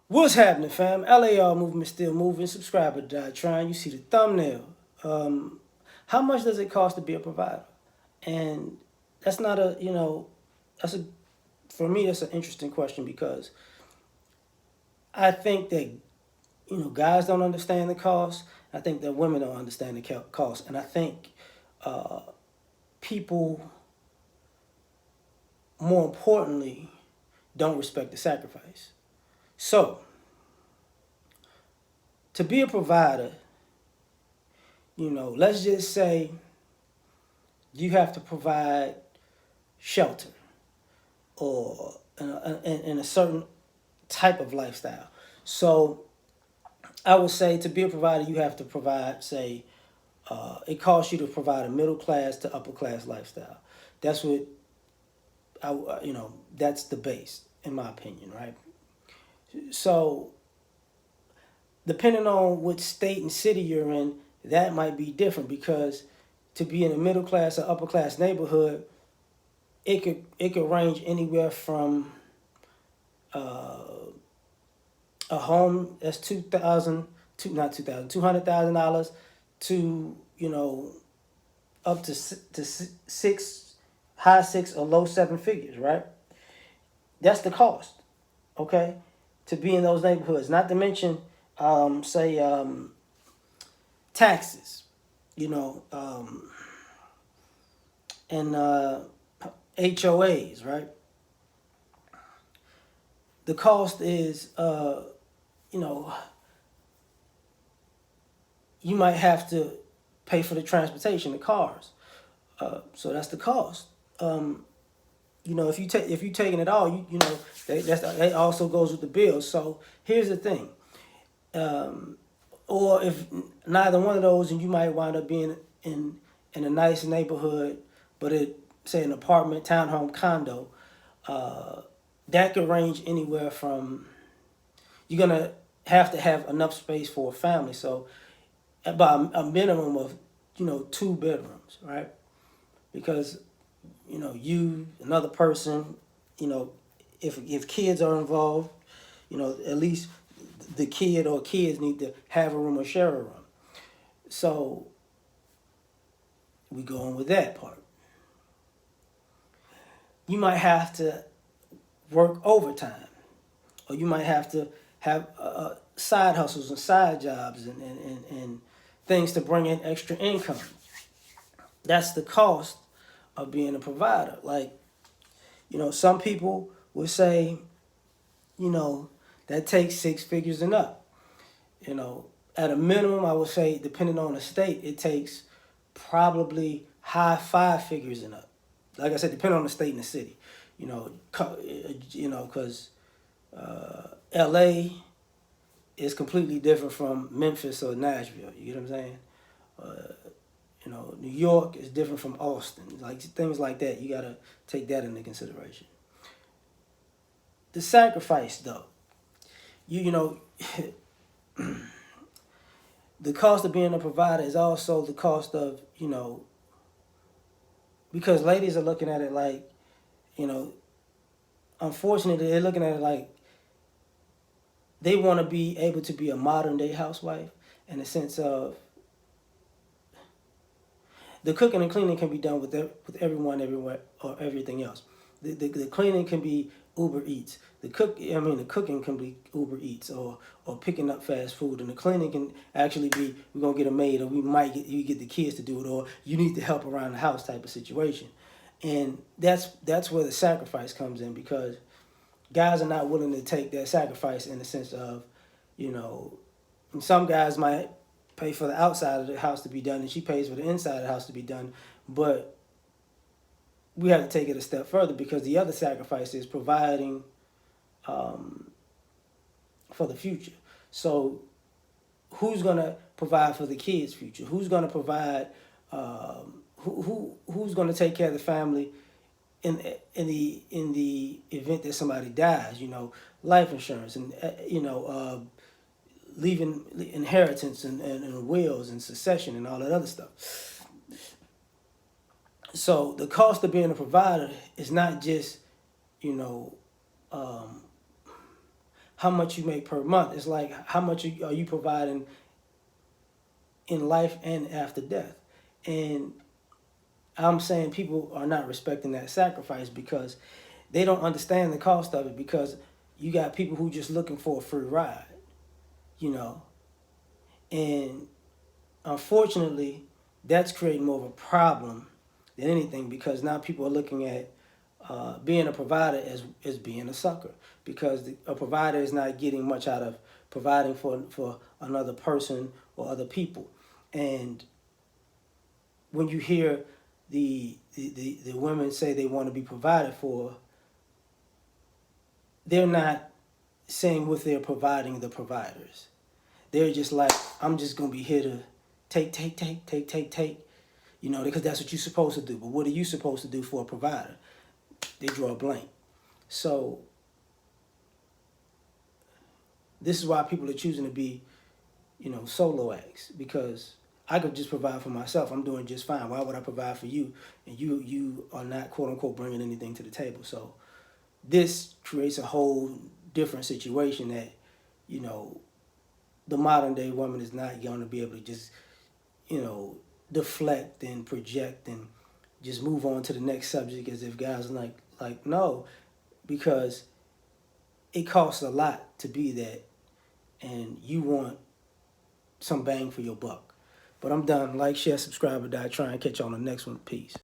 What's happening, fam? L.A.R movement still moving. Subscriber die trying. You see the thumbnail. How much does it cost to be a provider? And that's not a that's a for me that's an interesting question because I think that guys don't understand the cost. I think that women don't understand the cost, and I think uh, people more importantly don't respect the sacrifice. So to be a provider, let's just say you have to provide shelter or in a certain type of lifestyle. So I would say to be a provider, you have to provide, say, it costs you to provide a middle class to upper class lifestyle. That's what that's the base, in my opinion, right? So depending on what state and city you're in, that might be different because to be in a middle class or upper class neighborhood, it could range anywhere from uh, a home that's 2,000 to not 2,000 $200,000 to up to six high six or low seven figures, right? That's the cost, okay, to be in those neighborhoods. Not to mention, say taxes, you know, and HOAs, right? The cost is, you know, you might have to pay for the transportation, the cars. So that's the cost. If you taking it all, that also goes with the bills. So here's the thing, or if neither one of those, and you might wind up being in a nice neighborhood, but it say an apartment, townhome, condo, uh, that could range anywhere from you're gonna have to have enough space for a family. So about a minimum of 2 bedrooms, right? Because you another person, you know if kids are involved, at least the kid or kids need to have a room or share a room. So we go on with that part. You might have to work overtime, or you might have to have side hustles and side jobs and things to bring in extra income. That's the cost of being a provider. Like, some people would say, you know, that takes six figures and up. You know, at a minimum, I would say, depending on the state, it takes probably high five figures and up. Like I said, depending on the state and the city. Because L.A. is completely different from Memphis or Nashville. You get what I'm saying? Uh, New York is different from Austin. Like things like that, you gotta take that into consideration. The sacrifice, though, you know, the cost of being a provider is also the cost of because ladies are looking at it like you know unfortunately they're looking at it like they want to be able to be a modern day housewife in the sense of the cooking and cleaning can be done with everyone everywhere or everything else. The cleaning can be Uber Eats. The cooking can be Uber Eats or picking up fast food, and the cleaning can actually be we're gonna get a maid, or we might get you get the kids to do it, or you need to help around the house type of situation. And that's where the sacrifice comes in because guys are not willing to take that sacrifice in the sense of, you know, some guys might pay for the outside of the house to be done and she pays for the inside of the house to be done. But we have to take it a step further because the other sacrifice is providing um, for the future. So who's gonna provide for the kids' future? Who's gonna provide? Who's gonna take care of the family in the event that somebody dies? Life insurance and leaving inheritance and wills and succession and all that other stuff. So the cost of being a provider is not just you know um, how much you make per month. It's like how much are you providing in life and after death. And I'm saying people are not respecting that sacrifice because they don't understand the cost of it, because you got people who just looking for a free ride, you know. And unfortunately, that's creating more of a problem than anything, because now people are looking at being a provider as being a sucker, because a provider is not getting much out of providing for another person or other people. And when you hear the women say they want to be provided for, they're not saying what they're providing the providers. They're just like, I'm just gonna be here to take, you know, because that's what you're supposed to do. But what are you supposed to do for a provider? They draw a blank. So this is why people are choosing to be, you know, solo acts, because I could just provide for myself. I'm doing just fine. Why would I provide for you? And you are not, quote unquote, bringing anything to the table. So this creates a whole different situation that, you know, the modern day woman is not going to be able to just, you know, deflect and project and just move on to the next subject as if guys are like no, because it costs a lot to be that, and you want some bang for your buck. But I'm done. Like, share, subscribe, or die. Try and catch you on the next one. Peace.